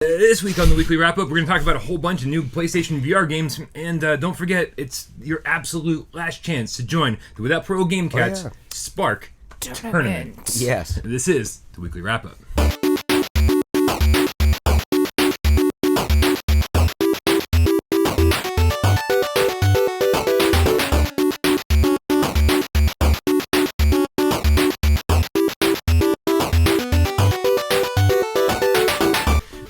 This week on the Weekly Wrap-Up, we're going to talk about a whole bunch of new PlayStation VR games, and don't forget, it's your absolute last chance to join the Without Parole Gamecast Sparc Tournament. Yes. This is the Weekly Wrap-Up.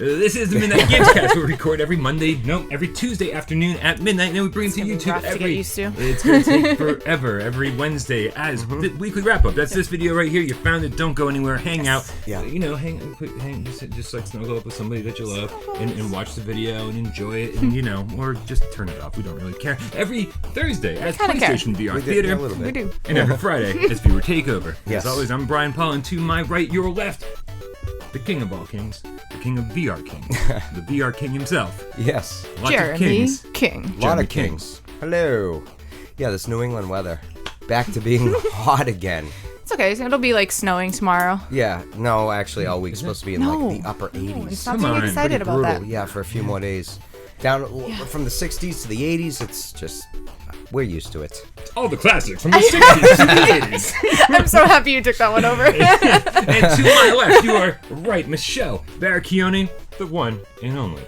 This is the Midnight Gamescast, where we record every Tuesday afternoon at midnight, and then we bring it to YouTube It's going to take forever, every Wednesday as the Weekly Wrap-Up. That's this video right here. You found it. Don't go anywhere. Hang out. Yeah. You know, just like snuggle up with somebody that you love and watch the video and enjoy it, and or just turn it off. We don't really care. Every Thursday as PlayStation VR Theater. We do. And every Friday as Viewer Takeover. Yes. As always, I'm Brian Paul, and to my right, your left, the king of all kings, the king of VR kings, the VR king himself. Yes. Lots of kings. A lot of kings. Hello. Yeah, this New England weather. Back to being hot again. It's okay. It'll be like snowing tomorrow. Yeah. No, actually, all week's supposed to be in like the upper 80s. Stop being excited about that. Yeah, for a few more days. Down from the 60s to the 80s, it's just... We're used to it. All the classics from the 60s to the 80s. I'm so happy you took that one over. And to my left, you are right, Michelle Baracchione, the one and only.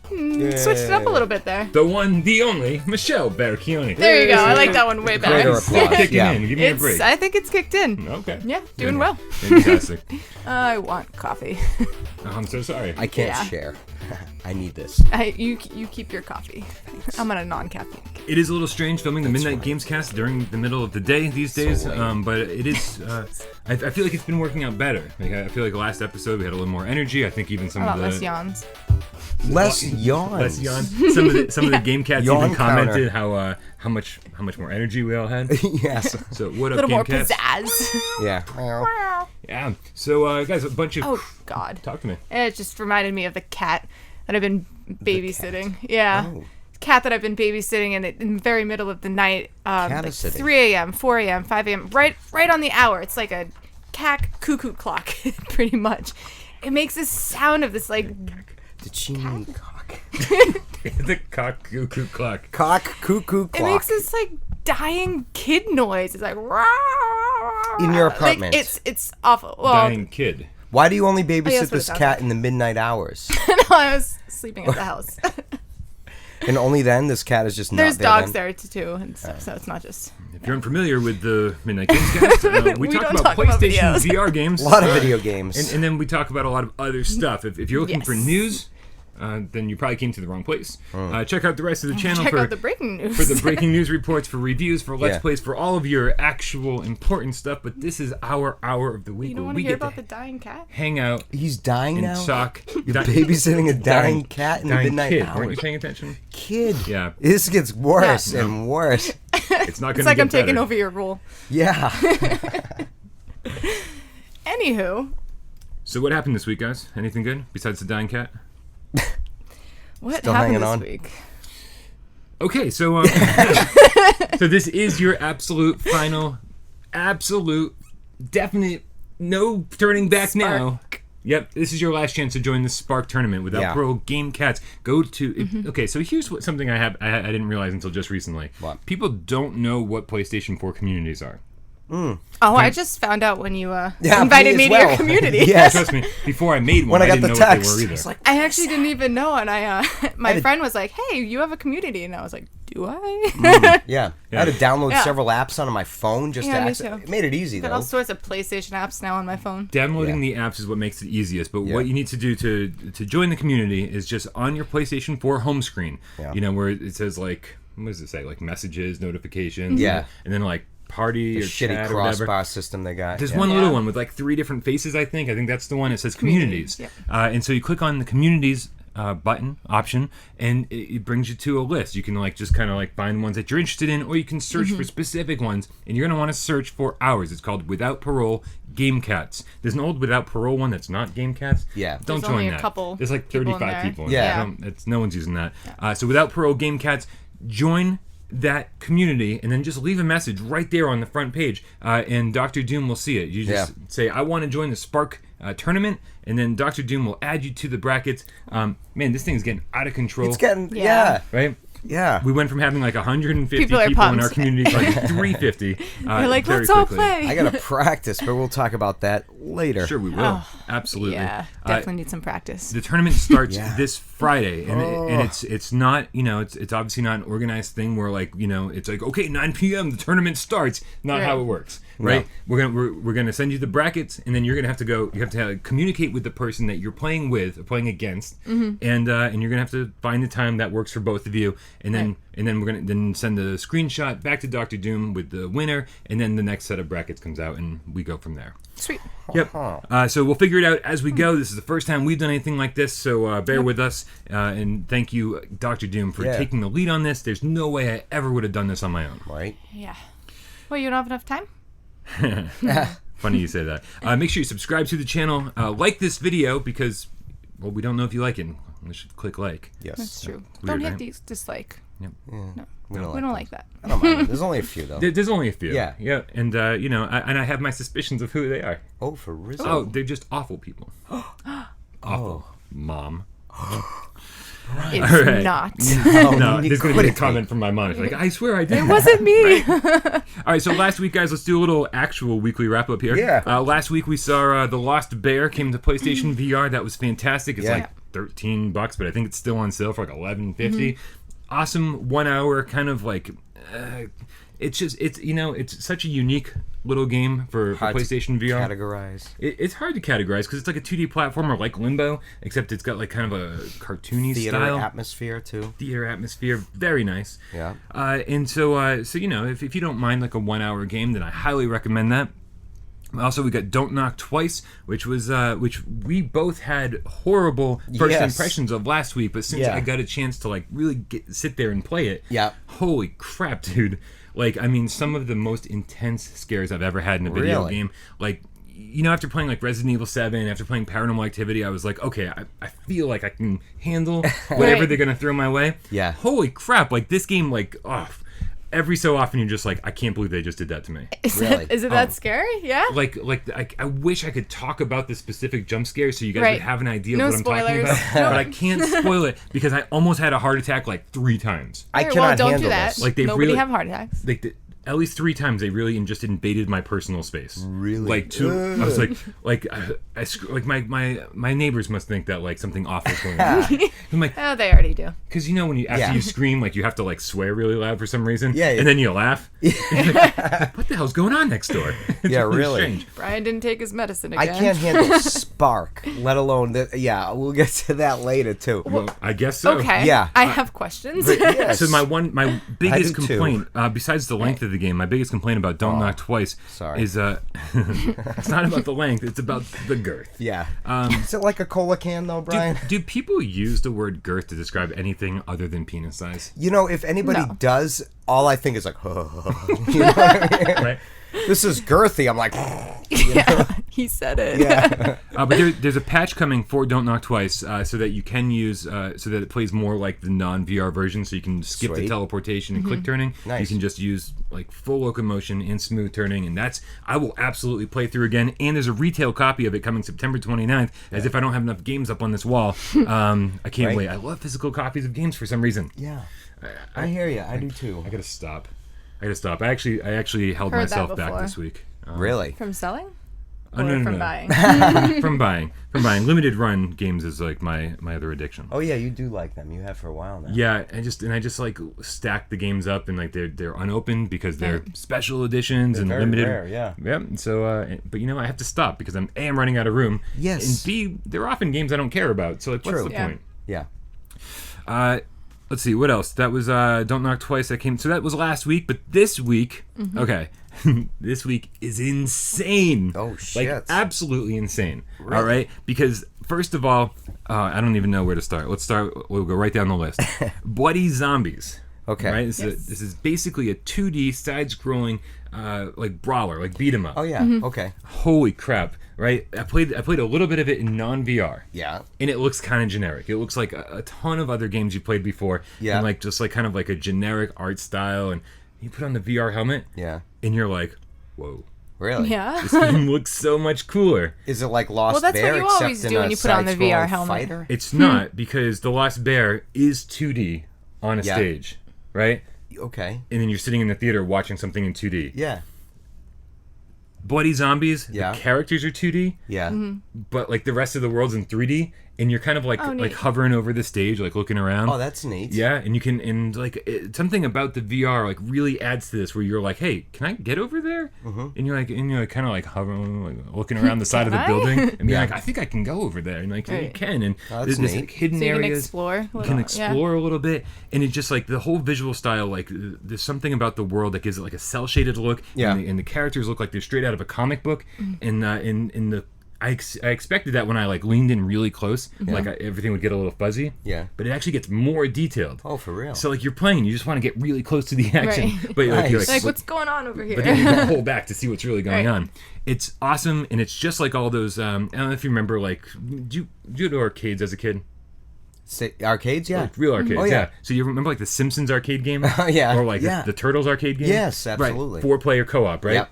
Switched it up a little bit there. The one, the only, Michelle Baracchione. There you go. I like that one way better. Greater applause. Kicking in. Give me a break. I think it's kicked in. Okay. Yeah, doing well. Fantastic. I want coffee. I'm so sorry. I can't share. I need this. You keep your coffee. I'm on a non-caffeine. It is a little strange filming the Midnight Gamescast during the middle of the day these days, but it is. I feel like it's been working out better. Like, I feel like the last episode we had a little more energy. I think even some of the less yawns. Less yawns. Less yawns. Some of the game cats even commented how much more energy we all had. Yes. So what up, a little game more cats? pizzazz. Yeah. Yeah. So guys, a bunch of. Oh God. Talk to me. It just reminded me of the cat that I've been babysitting. Yeah. Oh. Cat that I've been babysitting in the very middle of the night. Like 3 a.m., 4 a.m., 5 a.m. Right on the hour. It's like a cat cuckoo clock, pretty much. It makes this sound of this like. Did she mean cock? The cock cuckoo clock. Cock cuckoo clock. It makes this like dying kid noise. It's like in your apartment. Like, it's awful. Well, Dying kid. Why do you only babysit this cat in the midnight hours? No, I was sleeping at the house. And only then this cat is just not there. There's dogs there too, and stuff, so it's not just. If you're unfamiliar with the Midnight Gamescast, we talk about PlayStation VR games. A lot of video games. And then we talk about a lot of other stuff. If you're looking for news, then you probably came to the wrong place. Check out the rest of the channel Check out the breaking news. for the breaking news reports, for reviews, for Let's Plays, for all of your actual important stuff. But this is our hour of the week. You don't want to hear about the dying cat? Hang out. He's dying now? Talk. You're babysitting a dying cat in the midnight kid. hours. Weren't you paying attention? Kid. Yeah. This gets worse and worse. It's not going to It's like I'm taking better. over your role. Yeah. Anywho. So what happened this week, guys? Anything good besides the dying cat? What Still happened hanging this on? week? Okay, so so this is your absolute final, definite, no turning back now. Yep, this is your last chance to join the Sparc tournament without Pro Game Cats. Go to okay. So here's something I didn't realize until just recently. What? People don't know what PlayStation 4 communities are. Oh, I just found out when you invited me to your community. Yes. Trust me, before I made one, When I got didn't the know text, what they were either. like, I actually didn't even know, and my friend was like, "Hey, you have a community," and I was like, "Do I?" Yeah. I had to download several apps onto my phone just to access. It made it easy Got though. all sorts of PlayStation apps now on my phone. Downloading the apps is what makes it easiest, but what you need to do to join the community is just on your PlayStation 4 home screen. Yeah. Where it says like, what does it say? Like messages, notifications. Yeah. And then like party The or shitty chat or whatever. crossbar system they got. There's one little one with like 3 different faces, I think. I think that's the one. It says communities. Yep. And so you click on the communities button option, and it brings you to a list. You can like just kind of like find ones that you're interested in, or you can search for specific ones, and you're going to want to search for ours. It's called Without Parole Game Cats. There's an old Without Parole one that's not Game Cats. Yeah. Don't There's join only a that. couple There's like people in 35 there. people in Yeah. there. No one's using that. So Without Parole Game Cats, join that community and then just leave a message right there on the front page, and Dr. Doom will see it. You just say, I want to join the Sparc tournament, and then Dr. Doom will add you to the brackets. Man, this thing's getting out of control. It's getting, right? Yeah. We went from having like 150 people in our community to like 350. You're like, let's all play. I got to practice, but we'll talk about that later. Sure, we will. Absolutely. Yeah, definitely need some practice. The tournament starts this Friday, and it's not, it's obviously not an organized thing where like, it's like, okay, 9 p.m. the tournament starts. Not how it works, right? No. We're gonna send you the brackets, and then you're gonna have to go. You have to communicate with the person that you're playing with or playing against, and you're gonna have to find the time that works for both of you, and then we're gonna then send the screenshot back to Dr. Doom with the winner, and then the next set of brackets comes out, and we go from there. Sweet. Yep. So we'll figure it out as we go. This is the first time we've done anything like this, so bear with us. And thank you, Dr. Doom, for taking the lead on this. There's no way I ever would have done this on my own. Right? Yeah. Well, you don't have enough time? Funny you say that. Make sure you subscribe to the channel. Like this video because, well, we don't know if you like it. We should click like. Yes. That's true. Weird, Don't hit right? these dislike. Yep. No. We don't like that. I don't mind. There's only a few, though. There's only a few. Yeah. Yeah. And, and I have my suspicions of who they are. Oh, for real? Oh, they're just awful people. Awful. Mom. It's not. No, there's going to be a comment from my mom. It's like, I swear I did. It wasn't me. All right, so last week, guys, let's do a little actual weekly wrap-up here. Yeah. Last week, we saw The Lost Bear came to PlayStation VR. That was fantastic. It's like $13, but I think it's still on sale for like $11.50. Awesome 1 hour kind of like... it's such a unique little game for PlayStation VR. Categorize. It's hard to categorize because it's like a 2D platformer like Limbo, except it's got like kind of a cartoony style. Atmosphere too. Theater atmosphere, very nice. Yeah. And so if you don't mind like a 1 hour game, then I highly recommend that. Also, we got Don't Knock Twice, which we both had horrible first impressions of last week, but since I got a chance to like really sit there and play it, holy crap, dude! Like, I mean, some of the most intense scares I've ever had in a video game. Like, after playing like Resident Evil 7, after playing Paranormal Activity, I was like, okay, I feel like I can handle whatever they're gonna throw my way. Yeah. Holy crap! Like this game, like, every so often you're just like, I can't believe they just did that to me. Is it that scary? Yeah. Like I wish I could talk about the specific jump scare so you guys would have an idea of what I'm talking about. But I can't spoil it because I almost had a heart attack like 3 times. I cannot don't handle do that. this. Like they Nobody really have heart attacks. Like at least 3 times they really just invaded my personal space. Really? Like I was like my neighbors must think that like something awful is going on. I'm like, oh, they already do. because when you after you scream, like you have to like swear really loud for some reason. Yeah. And then you laugh. Like, what the hell's going on next door? It's really. strange. Brian didn't take his medicine again. I can't handle Sparc, let alone we'll get to that later too. Well, I guess so. Okay. Yeah. I have questions. Yes. So my biggest do too. complaint, besides the length of the game, my biggest complaint about Don't Knock Twice is it's not about the length, it's about the girth. Yeah. Is it like a cola can though, Brian? Do people use the word girth to describe anything other than penis size? If anybody does, all I think is like, you know what I mean? Right? This is girthy. I'm like, he said it. Yeah. But there's a patch coming for Don't Knock Twice, so that you can use, so that it plays more like the non-VR version. So you can skip the teleportation and click turning. Nice. You can just use like full locomotion and smooth turning, and I will absolutely play through again. And there's a retail copy of it coming September 29th. As if I don't have enough games up on this wall. I can't wait. I love physical copies of games for some reason. Yeah. I hear you. I do too. I gotta stop. I actually held Heard myself that back before. this week. Really? From selling? No, From buying? from buying. Limited run games is like my other addiction. Oh yeah, you do like them. You have for a while now. Yeah, I just like stack the games up and like they're unopened because they're special editions and very limited. Rare, yeah. Yeah. So, but I have to stop because I'm running out of room. Yes. And B, they're often games I don't care about. So like, what's the point? Yeah. Let's see, what else? That was Don't Knock Twice. So that was last week, but this week, okay, this week is insane. Oh, shit. Like, absolutely insane. Really? All right? Because, first of all, I don't even know where to start. We'll go right down the list. Bloody Zombies. Okay. Right? This is basically a 2D side-scrolling like brawler, like beat 'em up. Oh yeah. Okay. Holy crap! Right? I played a little bit of it in non-VR. Yeah. And it looks kind of generic. It looks like a ton of other games you played before. Yeah. And like just like kind of like a generic art style. And you put on the VR helmet. Yeah. And you're like, whoa. Really? Yeah. This game looks so much cooler. Is it like Lost Well, that's Bear what you except always in do a when you put on the VR side-scrolling helmet. fighter? It's not, because The Lost Bear is 2D on a Yeah. stage, right? Okay. And then you're sitting in the theater watching something in 2D. Yeah. Bloody Zombies, Yeah. the characters are 2D, Yeah. but like the rest of the world's in 3D, and you're kind of like neat. like hovering over the stage, like looking around. Oh, that's neat. Yeah, and you can, and like something about the VR like really adds to this, where you're like, hey, can I get over there? And you're like kind of like hovering, like looking around the side of the I? building, and being Yeah. like, I think I can go over there, and like you Right. can, and Oh, there's that's this neat. like, hidden So you can areas. explore. You can explore a little bit, and it's just like the whole visual style. Like there's something about the world that gives it like a cell shaded look. Yeah. And the characters look like they're straight out of a comic book. And in the I expected that when I like leaned in really close, like everything would get a little fuzzy. Yeah. But it actually gets more detailed. Oh, for real? So like you're playing, you just want to get really close to the action, Right. but like, you're Nice. Like, what's going on over here? but then you can pull back to see what's really going Right. on. It's awesome, and it's just like all those. I don't know if you remember, like, do you go to arcades as a kid? Arcades? Yeah. Like real arcades, Oh, yeah. So you remember like the Simpsons arcade game? Yeah. Or like Yeah. the Turtles arcade game? Yes, absolutely. Right. 4-player co-op, right? Yep.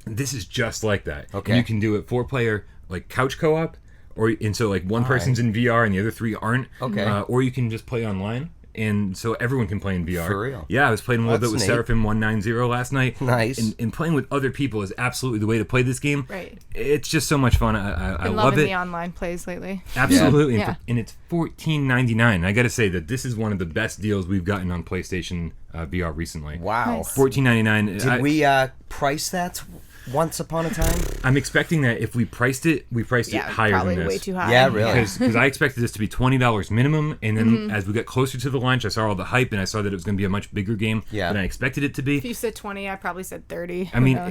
This is just like that. Okay. And you can do it 4-player like couch co-op, and so like one person's in VR and the other 3 aren't. Okay. Or you can just play online. And so everyone can play in VR. For real? Yeah, I was playing a little bit That's with neat. Seraphim 190 last night. Nice. And playing with other people is absolutely the way to play this game. Right. It's just so much fun. I Been love loving it. the online plays lately. Absolutely. Yeah. And it's $14.99. I got to say that this is one of the best deals we've gotten on PlayStation VR recently. Wow. Nice. $14.99. Did we price that once upon a time? I'm expecting that if we priced it higher probably than this. way too high. Yeah, really. Because I expected this to be $20 minimum, and then as we got closer to the launch, I saw all the hype, and I saw that it was going to be a much bigger game than I expected it to be. If you said 20, I probably said 30. I mean, Who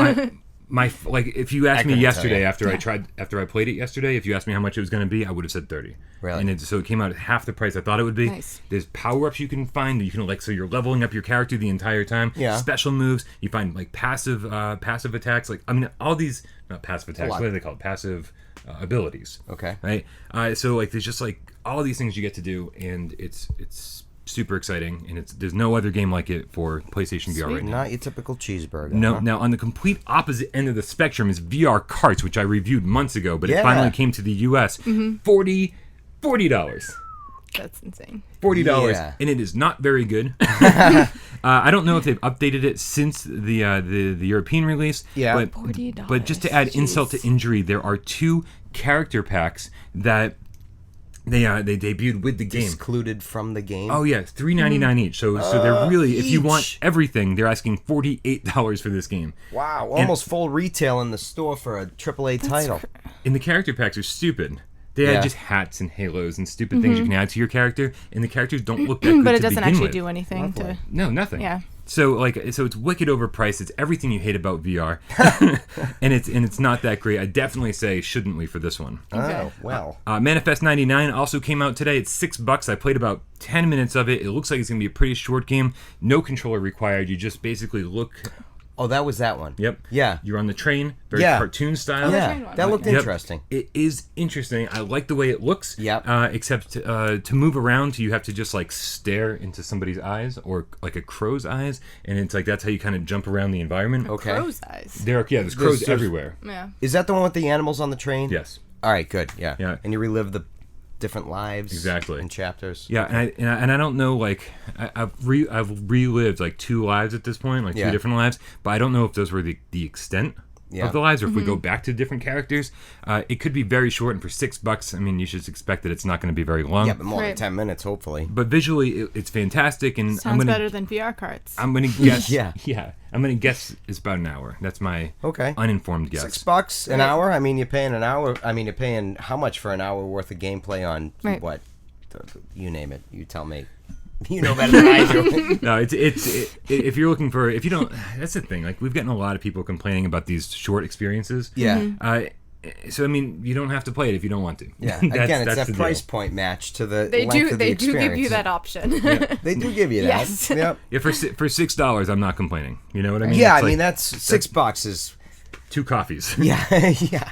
knows? my like if you asked me couldn't yesterday tell you. after I played it yesterday, if you asked me how much it was going to be, I would have said 30. Really? And so it came out at half the price I thought it would be. Nice. There's power-ups you can find. You can like, so you're leveling up your character the entire time. Yeah. Special moves. You find like passive attacks. Like, I mean, all these not passive attacks. lot. What are they called? Passive abilities. Okay. Right. So like there's just like all these things you get to do, and it's super exciting, and there's no other game like it for PlayStation VR right now. Not your typical cheeseburger. No, huh? now on the complete opposite end of the spectrum is VR carts, which I reviewed months ago, but it Yeah. finally came to the US. $40. That's insane. $40, Yeah. and it is not very good. I don't know if they've updated it since the European release. Yeah. but $40. But just to add insult to Jeez. injury, there are 2 character packs that they debuted with the game. Excluded from the game. Oh yeah, $3.99 each. So they're really, if you want each. everything, they're asking $48 for this game. Wow. Almost full retail in the store for a AAA title. And the character packs are stupid. They Yeah. add just hats and halos and stupid things you can add to your character, and the characters don't look that good But it to doesn't begin actually with. do anything to. No, nothing. Yeah. So it's wicked overpriced. It's everything you hate about VR, and it's not that great. I definitely say shouldn't we for this one. Okay. Oh, well. Manifest 99 also came out today. It's $6. I played about 10 minutes of it. It looks like it's gonna be a pretty short game. No controller required. You just basically look. Oh, that was that one. Yep. Yeah. You're on the train, very Yeah. cartoon style. Yeah, train one. that looked Yep. interesting. It is interesting. I like the way it looks. Yep. Except to move around, you have to just like stare into somebody's eyes or like a crow's eyes, and it's like that's how you kind of jump around the environment. Okay. Crow's eyes. There's crows There's- everywhere. Yeah. Is that the one with the animals on the train? Yes. All right, good. Yeah. Yeah. And you relive the different lives. Exactly. And chapters. Yeah, and I don't know, like I've relived like 2 lives at this point, like 2 Yeah. different lives, but I don't know if those were the extent Yeah. of the lives, or if we go back to different characters. It could be very short, and for $6, I mean, you should expect that it's not going to be very long. Yeah, but more than Right. 10 minutes, hopefully. But visually, it's fantastic, and Sounds I'm gonna better than VR carts. I'm gonna guess. Yeah. I'm gonna guess it's about an hour. That's my Okay. uninformed guess. $6 an hour? I mean, you're paying an hour. I mean, you're paying how much for an hour worth of gameplay on Right. what? You name it. You tell me. You know better than I do. No, if you're looking for, if you don't, that's the thing. Like we've gotten a lot of people complaining about these short experiences. Yeah. So I mean, you don't have to play it if you don't want to. Yeah, again, it's that price point match to the they length do of the they experience. do give you that option. Yeah, they do give you that. Yes. Yep. Yeah, for $6, I'm not complaining. You know what I mean? Yeah, It's I mean like, that's $6 is 2 coffees. yeah, yeah.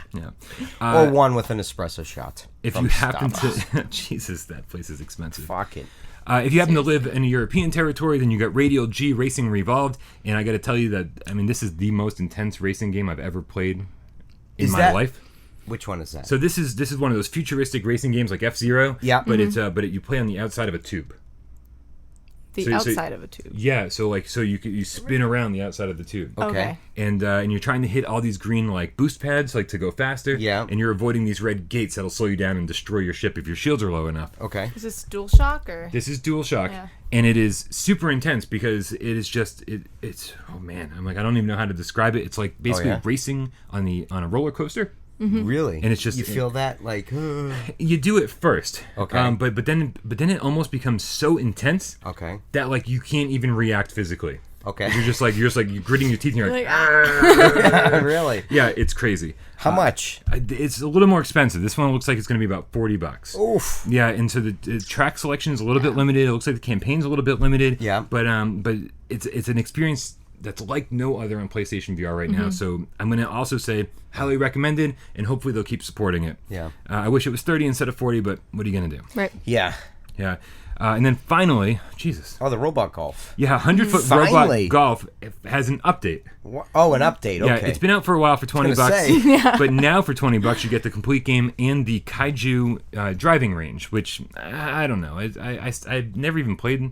Or one with an espresso shot. If from you happen Starbucks. to, Jesus, that place is expensive. Fuck it. If you happen to live in a European territory, then you got Radial-G Racing Revolved, and I got to tell you that I mean this is the most intense racing game I've ever played in my life. Which one is that? So this is one of those futuristic racing games like F-Zero. Yeah. But it's you play on the outside of a tube. The outside of a tube. Yeah. So you spin around the outside of the tube. Okay. And you're trying to hit all these green like boost pads like to go faster. Yeah. And you're avoiding these red gates that'll slow you down and destroy your ship if your shields are low enough. Okay. Is this DualShock or? This is DualShock. Yeah. And it is super intense because it is just it's oh man, I'm like I don't even know how to describe it. It's like basically racing on a roller coaster. Mm-hmm. Really? And it's just you feel that like you do it first. Okay. But then it almost becomes so intense. Okay. That like you can't even react physically. Okay. You're just like you're gritting your teeth and you're like really? Yeah, it's crazy. How much? It's a little more expensive. This one looks like it's going to be about $40. Oof. Yeah, and so the track selection is a little bit limited. It looks like the campaign's a little bit limited. Yeah. But it's an experience that's like no other on PlayStation VR right now. So I'm going to also say highly recommended, and hopefully they'll keep supporting it. Yeah. I wish it was 30 instead of 40, but what are you going to do? Right. Yeah. Yeah. And then finally, Jesus. Oh, the robot golf. Yeah, 100-foot Finally. robot golf has an update. Oh, an update. Okay. Yeah, it's been out for a while for $20, but now for $20 you get the complete game and the Kaiju driving range, which I don't know. I've never even played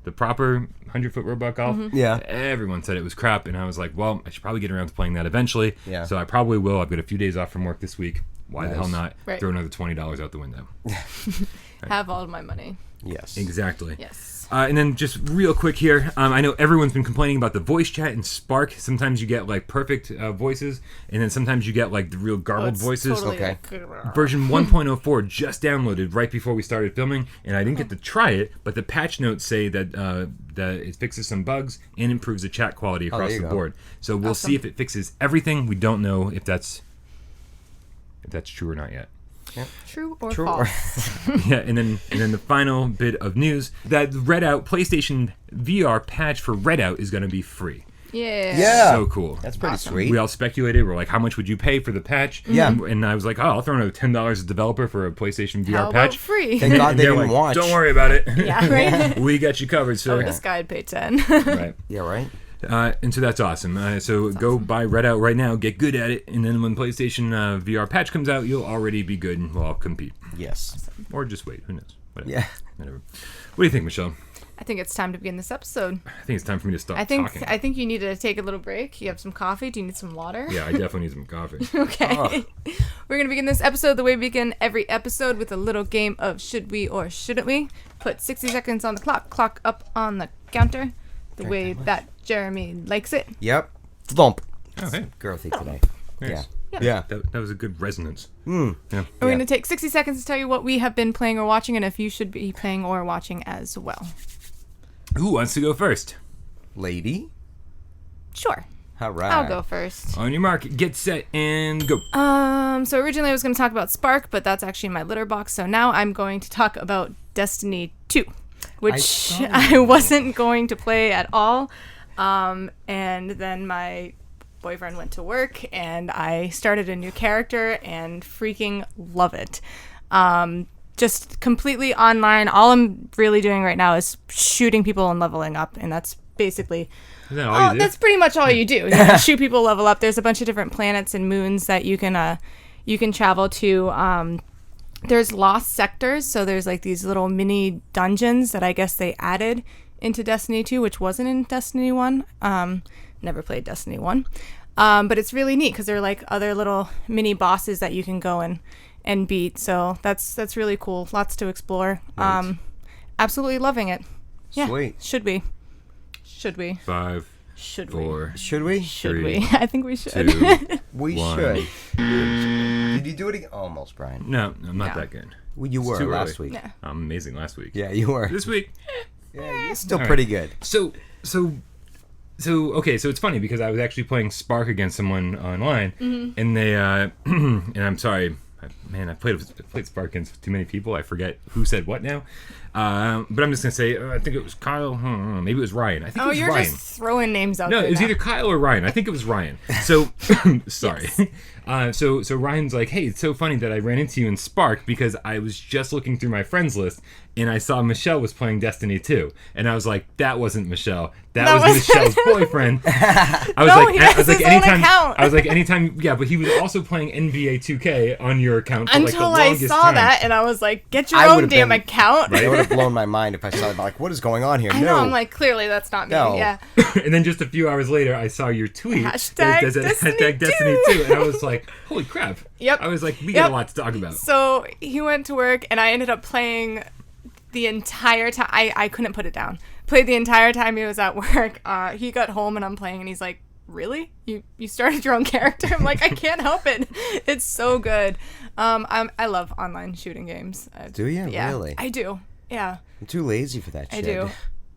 the proper 100-foot robot golf. Yeah. Everyone said it was crap, and I was like, well, I should probably get around to playing that eventually. Yeah. So I probably will. I've got a few days off from work this week. Why the hell not? Right. Throw another $20 out the window. Have all of my money. Yes. Exactly. Yes. And then just real quick here, I know everyone's been complaining about the voice chat in Sparc. Sometimes you get like perfect voices, and then sometimes you get like the real garbled voices. Totally Okay. Version 1.04 just downloaded right before we started filming, and I didn't get to try it, but the patch notes say that that it fixes some bugs and improves the chat quality across the board. So we'll see if it fixes everything. We don't know if that's true or not yet. True or false? Yeah, and then the final bit of news that Redout PlayStation VR patch for Redout is going to be free. Yeah. So cool. That's pretty sweet. We all speculated. We're like, how much would you pay for the patch? Yeah. And I was like, oh, I'll throw another $10 as developer for a PlayStation VR How patch. about free? Thank God they They're didn't like, watch. don't worry about it. Yeah, right? We got you covered, sir. This guy would pay 10. Right. Yeah, right? And so that's awesome. So go buy Redout right now, get good at it, and then when PlayStation VR patch comes out, you'll already be good and we'll all compete. Yes. Or just wait. Who knows? Whatever. Yeah. Whatever. What do you think, Michelle? I think it's time to begin this episode. I think it's time for me to stop I think talking. you need to take a little break. You have some coffee. Do you need some water? Yeah, I definitely need some coffee. Okay. We're going to begin this episode the way we begin every episode with a little game of should we or shouldn't we. Put 60 seconds on the clock up on the counter, the way that Jeremy likes it. Yep. Thump. Oh, hey. Girthy today. Nice. Yeah. That was a good resonance. Mm. Yeah. We're going to take 60 seconds to tell you what we have been playing or watching and if you should be playing or watching as well. Who wants to go first? Lady? Sure. All right. I'll go first. On your mark, get set, and go. So originally I was going to talk about Sparc, but that's actually my litter box. So now I'm going to talk about Destiny 2, which I wasn't going to play at all. And then my boyfriend went to work, and I started a new character and freaking love it. Just completely online. All I'm really doing right now is shooting people and leveling up, and that's basically... Is that all you do? That's pretty much all you do. You shoot people, level up. There's a bunch of different planets and moons that you can travel to. There's lost sectors, so there's like these little mini dungeons that I guess they added into Destiny 2, which wasn't in Destiny 1. Never played Destiny 1. But it's really neat because they're like other little mini bosses that you can go and beat. So that's really cool. Lots to explore. Right. Absolutely loving it. Yeah. Sweet. Should we? 5, Should 4. Should we? Should 3, we? I think we should. 2. We 1. should. Did you do it again? Almost, Brian. No, I'm not No. that good. Well, you were too last early. week. Yeah. I'm amazing last week. Yeah, you were. This week. Yeah, you're still All right. pretty good. So So it's funny because I was actually playing Sparc against someone online, and they and I'm sorry, man, I played Sparc against too many people. I forget who said what now. But I'm just gonna say I think it was Kyle. Maybe it was Ryan. I think it was you're Ryan. just throwing names out No, there. it was now. either Kyle or Ryan. I think it was Ryan. So sorry. So Ryan's like, hey, it's so funny that I ran into you in Sparc because I was just looking through my friends list and I saw Michelle was playing Destiny 2. And I was like, that wasn't Michelle. That was Michelle's boyfriend. I was like, anytime, yeah, but he was also playing NBA 2K on your account for Until like the longest I saw time. that and I was like, get your own damn account. Right? It would have blown my mind if I saw it. Like, what is going on here? I know, I'm like, clearly that's not me. No. Yeah. And then just a few hours later, I saw your tweet. Hashtag Destiny 2. And I was like, holy crap. Yep. I was like, we got a lot to talk about. So he went to work and I ended up playing the entire time. I couldn't put it down. Played the entire time he was at work. He got home and I'm playing and he's like, really? You started your own character? I'm like, I can't help it. It's so good. I love online shooting games. Do you? Yeah, Really? I do. Yeah. I'm too lazy for that shit. I do.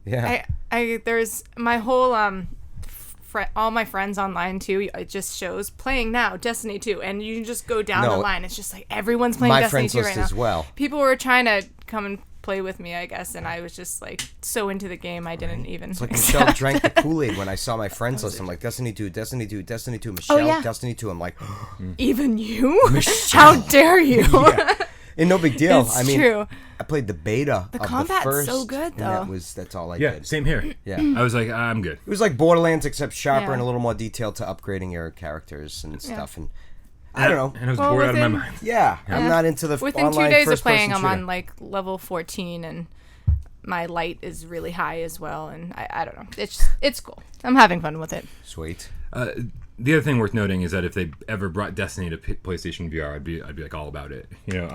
Yeah. There's my whole all my friends online too. It just shows playing now Destiny 2, and you can just go down the line. It's just like everyone's playing my Destiny friends 2 list right now. as well. People were trying to come and play with me, I guess, and I was just like so into the game I didn't even. It's like Michelle drank the Kool-Aid when I saw my friends list. I'm like, Destiny 2, Destiny 2, Destiny 2, Michelle, Destiny 2. I'm like, even you? How dare you? And no big deal. It's true. I played the beta of combat's the first. so good, though. And that's all I Yeah, did. same here. Yeah. I was like, I'm good. It was like Borderlands except sharper Yeah. and a little more detailed to upgrading your characters and stuff. And I don't know. And I was bored out of my mind. Yeah, I'm not into the Within online 2 days of first-person playing, I'm shooter. on like level 14, and my light is really high as well. And I don't know. It's cool. I'm having fun with it. Sweet. The other thing worth noting is that if they ever brought Destiny to PlayStation VR, I'd be like all about it. You know,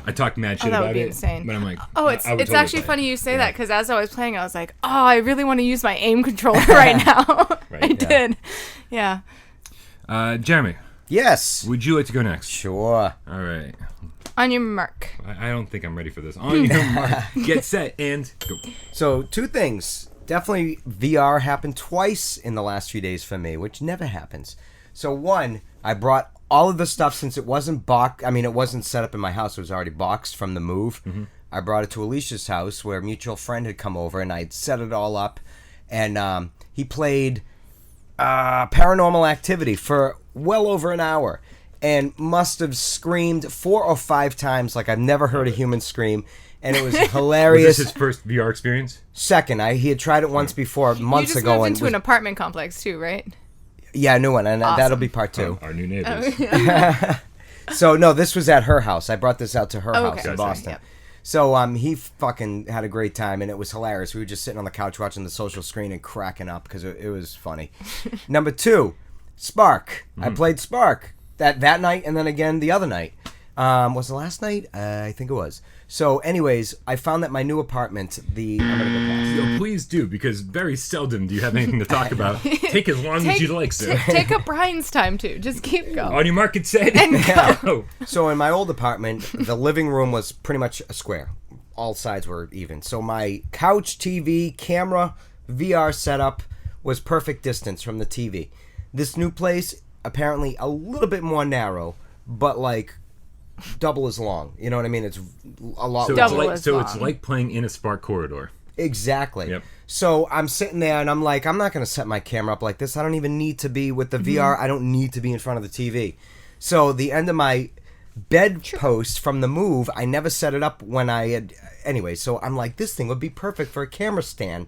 I talked mad shit that about would be it, insane. but I'm like, it's I would totally actually play funny it. you say that because as I was playing, I was like, oh, I really want to use my aim controller right now. Right, I yeah. did. Yeah. Jeremy, Yes. would you like to go next? Sure. All right. On your mark. I don't think I'm ready for this. On your mark, get set, and go. So, two things. Definitely VR happened twice in the last few days for me, which never happens. So, one, I brought all of the stuff since it wasn't it wasn't set up in my house. It was already boxed from the move. Mm-hmm. I brought it to Alicia's house where a mutual friend had come over, and I'd set it all up. And he played Paranormal Activity for well over an hour and must have screamed 4 or 5 times like I've never heard a human scream. And it was hilarious. Was this his first VR experience? Second, he had tried it once before, months ago. You just moved and into an apartment complex too, right? Yeah, a new one, and Awesome. that'll be part 2. Our new neighbors. So, no, this was at her house. I brought this out to her house in Okay. Boston. Yep. So, he fucking had a great time, and it was hilarious. We were just sitting on the couch watching the social screen and cracking up because it was funny. Number 2, Sparc. I played Sparc that night and then again the other night. Was the last night? I think it was. So, anyways, I found that my new apartment, I'm going to go past. Yo, please do, because very seldom do you have anything to talk about. Take as long as you'd like, sir. Take up Brian's time too. Just keep going. On your mark, get set, And go. So in my old apartment, the living room was pretty much a square. All sides were even. So my couch, TV, camera, VR setup was perfect distance from the TV. This new place, apparently a little bit more narrow, but like double as long. You know what I mean? It's a lot So, longer. it's like playing in a Sparc corridor. Exactly. Yep. So I'm sitting there and I'm like, I'm not going to set my camera up like this. I don't even need to be with the VR. I don't need to be in front of the TV. So the end of my bed post from the move, I never set it up when I had... Anyway, so I'm like, this thing would be perfect for a camera stand.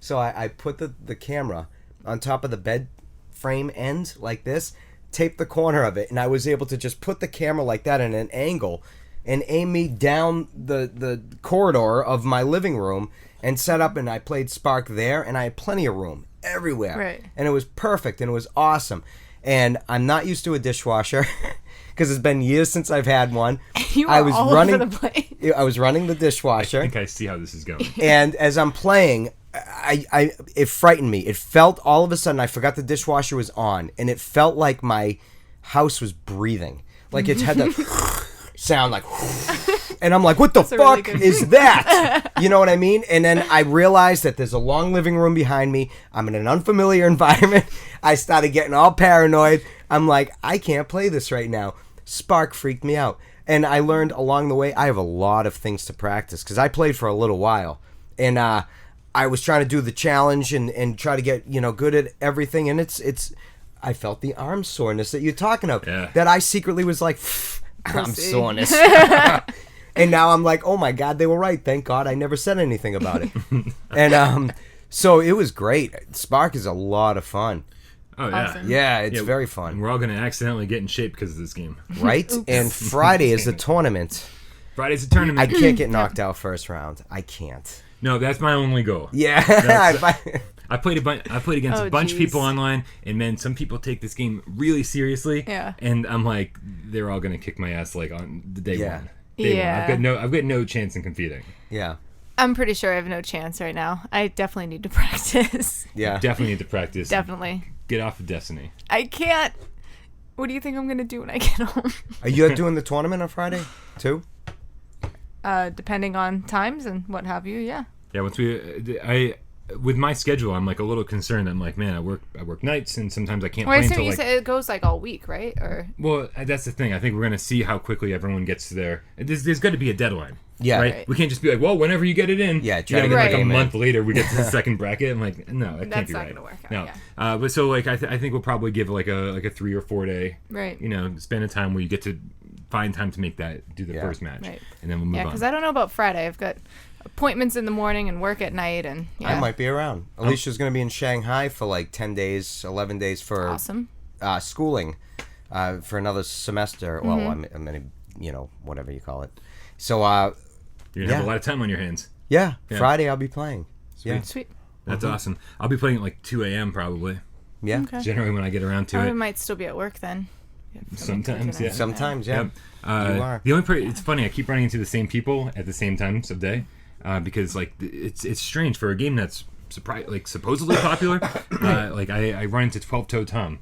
So I put the camera on top of the bed frame end like this, taped the corner of it, and I was able to just put the camera like that in an angle and aim me down the corridor of my living room and set up, and I played Sparc there, and I had plenty of room everywhere. Right. And it was perfect, and it was awesome. And I'm not used to a dishwasher because it's been years since I've had one. You are all over the place. I was running the dishwasher. I think I see how this is going. And as I'm playing, it frightened me. It felt all of a sudden I forgot the dishwasher was on, and it felt like my house was breathing. Like it had that sound like And I'm like, what the fuck really is that? You know what I mean? And then I realized that there's a long living room behind me. I'm in an unfamiliar environment. I started getting all paranoid. I'm like, I can't play this right now. Sparc freaked me out. And I learned along the way, I have a lot of things to practice because I played for a little while. And I was trying to do the challenge and try to get, good at everything. And it's I felt the arm soreness that you're talking of. Yeah. That I secretly was like, arm soreness. And now I'm like, oh my God, they were right. Thank God I never said anything about it. And so it was great. Sparc is a lot of fun. Oh, yeah. Awesome. Yeah, it's very fun. We're all going to accidentally get in shape because of this game. Right? And Friday is the tournament. Friday's the tournament. I can't get knocked out first round. I can't. No, that's my only goal. Yeah. I played against a bunch of people online, and man, some people take this game really seriously. Yeah. And I'm like, they're all going to kick my ass like on the day one. Yeah. I've got no chance in competing. Yeah. I'm pretty sure I have no chance right now. I definitely need to practice. Yeah. Definitely need to practice. Definitely. Get off of Destiny. I can't. What do you think I'm going to do when I get home? Are you doing the tournament on Friday too? Depending on times and what have you, yeah. Yeah, with my schedule, I'm like a little concerned. I'm like, man, I work nights, and sometimes I can't Well, I play assume until you like. said it goes like all week, right? Or Well, that's the thing. I think we're gonna see how quickly everyone gets to their. There's got to be a deadline. Yeah. Right? We can't just be like, well, whenever you get it in. Yeah, try to get Right. like a in. month later, we get to the second bracket. I'm like, no, that can't That's be not right. gonna work out, No, yeah. but so like I think we'll probably give like a 3 or 4 day. Right. Span of time where you get to find time to do the Yeah. first match, Right. and then we'll move yeah, on. because I don't know about Friday. I've got appointments in the morning and work at night, and yeah. I might be around. Alicia's going to be in Shanghai for like 10 days, 11 days for Awesome. Schooling for another semester. Well, I'm in, whatever you call it. So, You're gonna have a lot of time on your hands. yeah, Yeah. Friday I'll be playing. Yeah. Sweet. That's awesome. I'll be playing at like 2 a.m. probably. Yeah. Okay. Generally when I get around to I it. might still be at work then. Sometimes, yeah. Sometimes, yeah. Yep. You are. The only it's funny. I keep running into the same people at the same times of day, because like it's strange for a game that's supposedly popular. Like I run into 12-Toe Tom.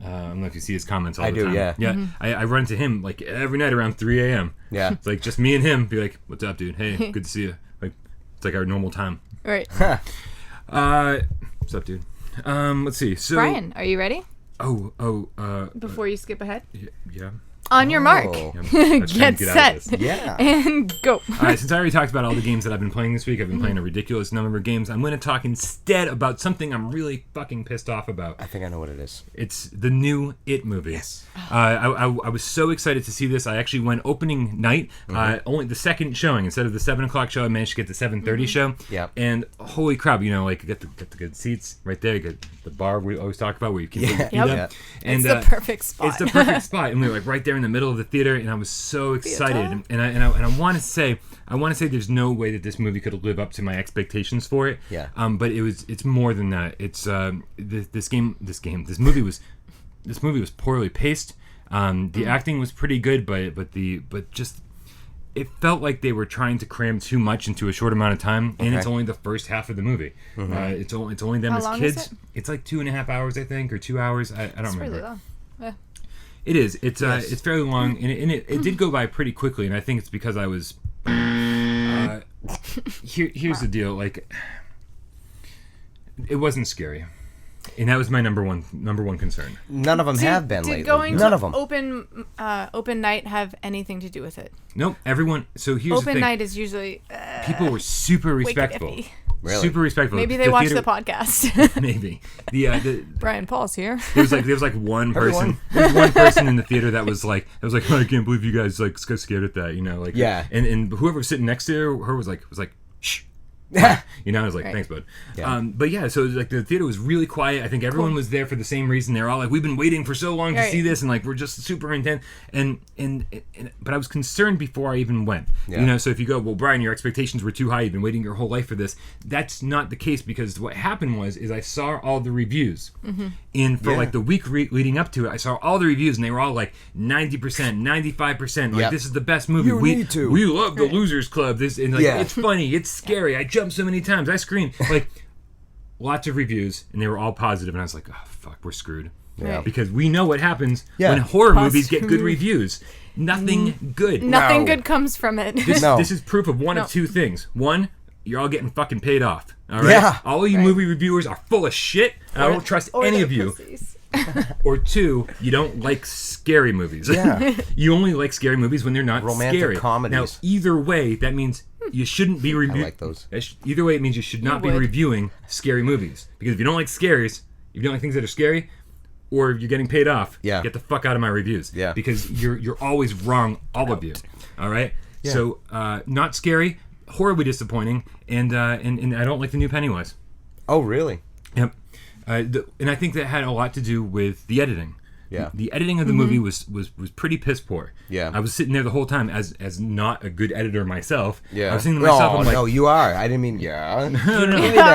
I don't know if you see his comments all I the do, time. yeah. Yeah. I run into him like every night around 3 a.m. Yeah. It's like just me and him. Be like, "What's up, dude? Hey, good to see you." Like it's like our normal time. Right. What's up, dude? Let's see. So Brian, are you ready? Before you skip ahead. yeah. On your mark. Oh. I was trying Get to get out of set. this. Yeah. And go. All right, since I already talked about all the games that I've been playing this week, I've been playing a ridiculous number of games. I'm going to talk instead about something I'm really fucking pissed off about. I think I know what it is. It's the new It movie. Yes. I was so excited to see this. I actually went opening night, only the second showing. Instead of the 7 o'clock show, I managed to get the 7:30 show. Yeah. And holy crap, get the good seats right there. Get the bar we always talk about where you keep your feet Yep. up. And, It's the perfect spot. It's the perfect spot, and we were like right there in the middle of the theater, and I was so excited. And I want to say there's no way that this movie could live up to my expectations for it. Yeah. But it's more than that. It's this movie was poorly paced. The acting was pretty good, but just it felt like they were trying to cram too much into a short amount of time, and it's only the first half of the movie. It's only them How as long kids. is it? It's like 2.5 hours, I think, or 2 hours. I don't remember. Really long. Yeah. It is. It's fairly long, and it did go by pretty quickly, and I think it's because I was. Here's the deal. Like, it wasn't scary, and that was my number one concern. None of them have been Did lately. going None to of them. open night have anything to do with it? Nope. Everyone. So here's the Open thing. night is usually People were super wicked respectful. iffy. Really? Super respectful. Maybe they watch theater- the podcast. Maybe the Brian Paul's here. there was like one person. Everyone. There was one person in the theater that was like, oh, I can't believe you guys like got scared at that, like. Yeah. And whoever was sitting next to her was like shh. I was like, Right. thanks, bud. Yeah. But yeah, so like the theater was really quiet. I think everyone was there for the same reason. They're all like, we've been waiting for so long to Right. see this, and like we're just super intense. And but I was concerned before I even went. Yeah. So if you go, well, Brian, your expectations were too high. You've been waiting your whole life for this. That's not the case, because what happened is I saw all the reviews, and for Yeah. like the week leading up to it, I saw all the reviews, and they were all like 90%, 95%. Like Yep. this is the best movie. You need to. We love the Losers Club. This and like Yeah. it's funny. It's scary. I jumped so many times. I screamed. Like lots of reviews, and they were all positive, and I was like, oh fuck, we're screwed. Yeah. Because we know what happens Yeah. when horror Pas movies get good screwed. reviews. Nothing good. Nothing good comes from it. This is proof of one of two things. One, you're all getting fucking paid off. All right? Yeah. All of you movie reviewers are full of shit. And I don't trust any of you. Or two, you don't like scary movies. Yeah. You only like scary movies when they're not romantic scary. comedies. Now, either way, that means you shouldn't be reviewing. I like those. Either way, it means you should not be reviewing scary movies. Because if you don't like scaries, if you don't like things that are scary, or you're getting paid off, get the fuck out of my reviews. Yeah. Because you're always wrong, all of you. All right? Yeah. So, not scary, horribly disappointing, and I don't like the new Pennywise. Oh, really? Yep. And I think that had a lot to do with the editing. Yeah. The editing of the movie was pretty piss poor. Yeah. I was sitting there the whole time as not a good editor myself. Yeah. I was thinking to myself, I'm like, no, you are. I didn't mean No.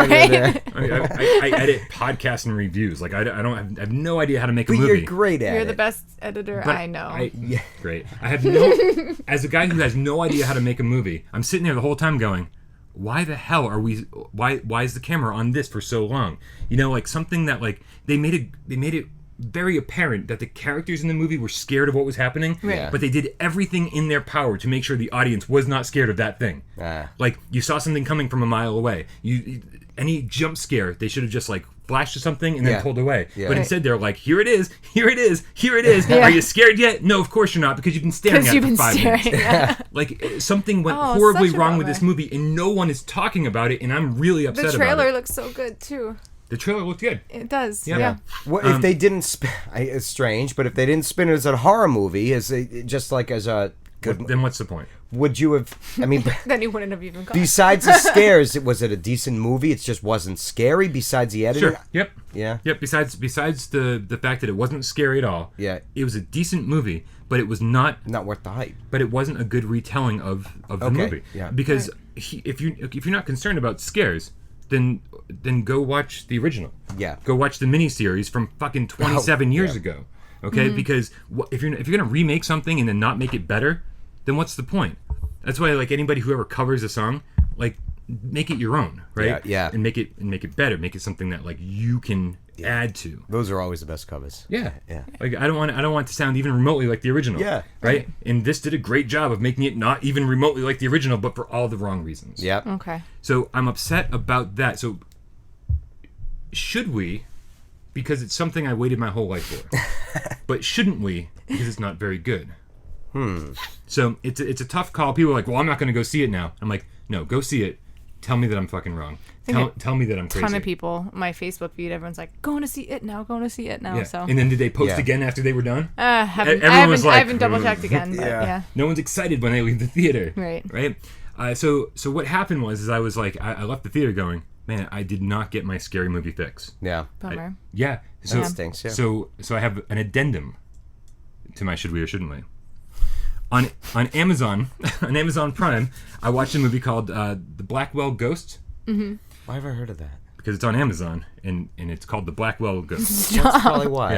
Right. I edit podcasts and reviews. Like I have no idea how to make a but movie. You're great at it. You're the best editor I know. Great. I have no. As a guy who has no idea how to make a movie, I'm sitting there the whole time going, why the hell are we? Why is the camera on this for so long? You know, like something that like they made it very apparent that the characters in the movie were scared of what was happening, Right. but they did everything in their power to make sure the audience was not scared of that thing. Like you saw something coming from a mile away. Any jump scare, they should have just like flashed to something and then pulled away. Yeah. But instead they're like, here it is, here it is, here it is. Are you scared yet? No, of course you're not, because you've been staring at it for 5 minutes. Yeah. Like something went horribly wrong with this movie and no one is talking about it, and I'm really upset about it. The trailer looks so good too. The trailer looked good. It does. Yeah. What if they didn't? It's strange, but if they didn't spin it as a horror movie, just like as a good, then what's the point? Would you have? I mean, then you wouldn't have even gone. Besides the scares, was it a decent movie? It just wasn't scary. Besides the editing. Sure. Yep. Yeah. Yep. Besides the fact that it wasn't scary at all. Yeah. It was a decent movie, but it was not worth the hype. But it wasn't a good retelling of the movie. Yeah. Because if you're not concerned about scares, then go watch the original. Yeah. Go watch the miniseries from fucking 27 years ago. Okay? Mm-hmm. Because if you're gonna remake something and then not make it better, then what's the point? That's why like anybody who ever covers a song, like make it your own, right? Yeah. And make it better. Make it something that like you can add to. Those are always the best covers. Yeah. Yeah. Like I don't want it to sound even remotely like the original. Yeah. Right? And this did a great job of making it not even remotely like the original, but for all the wrong reasons. Yeah. Okay. So I'm upset about that. So should we, because it's something I waited my whole life for, but shouldn't we, because it's not very good? So it's a tough call. People are like, well, I'm not going to go see it now. I'm like, no, go see it. Tell me that I'm fucking wrong. Tell me that I'm crazy. A ton of people, my Facebook feed, everyone's like, going to see it now. Yeah. So. And then did they post again after they were done? I haven't double checked again. But yeah. No one's excited when they leave the theater. Right. So what happened was I was like, I left the theater going, man, I did not get my scary movie fix. Yeah. Bummer. So that stinks, yeah. So I have an addendum to my should we or shouldn't we. On Amazon Prime, I watched a movie called The Blackwell Ghost. Mm-hmm. Why have I heard of that? Because it's on Amazon and it's called The Blackwell Ghost. That's probably why.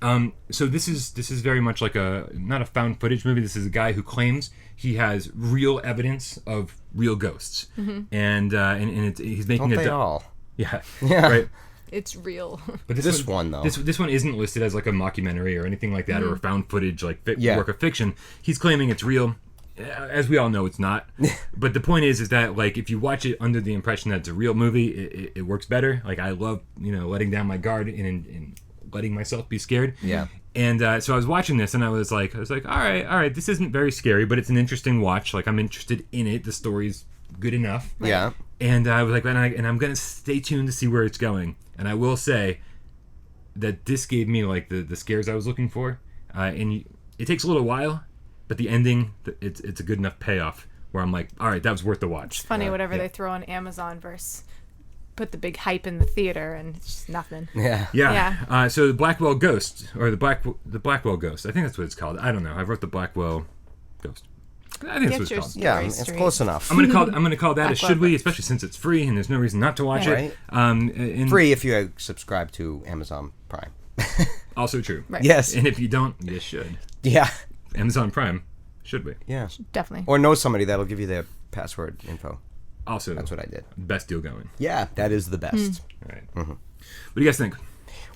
Yeah. So this is very much like not a found footage movie. This is a guy who claims he has real evidence of real ghosts, and he's making Don't they all? Yeah. Yeah. Right. It's real. But this one though. This one isn't listed as like a mockumentary or anything like that, or a found footage like work of fiction. He's claiming it's real. As we all know, it's not. But the point is that like if you watch it under the impression that it's a real movie, it works better. Like I love letting down my guard and letting myself be scared. Yeah. And so I was watching this and I was like, all right, this isn't very scary, but it's an interesting watch. Like I'm interested in it. The story's good enough. Yeah. And I was like, and I'm gonna stay tuned to see where it's going. And I will say that this gave me like the scares I was looking for. And it takes a little while, but the ending, it's a good enough payoff where I'm like, all right, that was worth the watch. It's funny, whatever they throw on Amazon versus put the big hype in the theater, and it's just nothing. Yeah. So the Blackwell Ghost, or the Blackwell Ghost, I think that's what it's called. I don't know. I wrote the Blackwell Ghost. I think that's what it's called. Yeah, it's close enough. I'm gonna call that a should we, especially since it's free and there's no reason not to watch it. Free if you subscribe to Amazon Prime. Also true. Right. Yes. And if you don't, you should. Yeah. Amazon Prime, should we? Yeah. Definitely. Or know somebody that'll give you their password info. Also, that's what I did. Best deal going. Yeah, that is the best. All right. What do you guys think?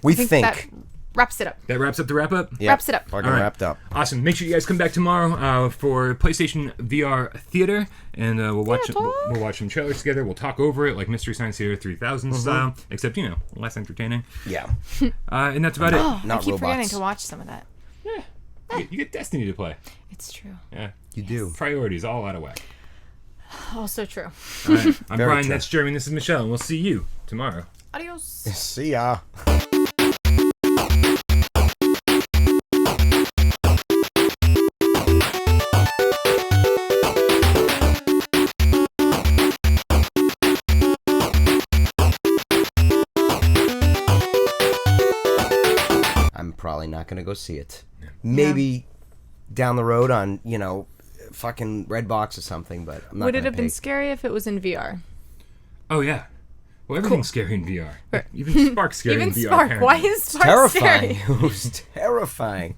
We think wraps it up. That wraps up the wrap up? Yep. Wraps it up. Fucking wrapped up. Awesome. Make sure you guys come back tomorrow for PlayStation VR Theater, and we'll watch some trailers together. We'll talk over it like Mystery Science Theater 3000 style, except, less entertaining. Yeah. And that's about it. I keep forgetting to watch some of that. Yeah. You get Destiny to play. It's true. Yeah. You do. Priorities all out of whack. Also true. All right. I'm Very Brian, true. that's Jeremy, this is Michelle, and we'll see you tomorrow. Adios. See ya. I'm probably not going to go see it. Maybe down the road on, fucking Redbox or something, but I'm not Would it gonna have been scary if it was in VR? Oh, yeah. Well, everything's scary in VR. Even Sparc's scary in VR. Even Sparc. Apparently. Why is Sparc terrifying. scary? It was terrifying.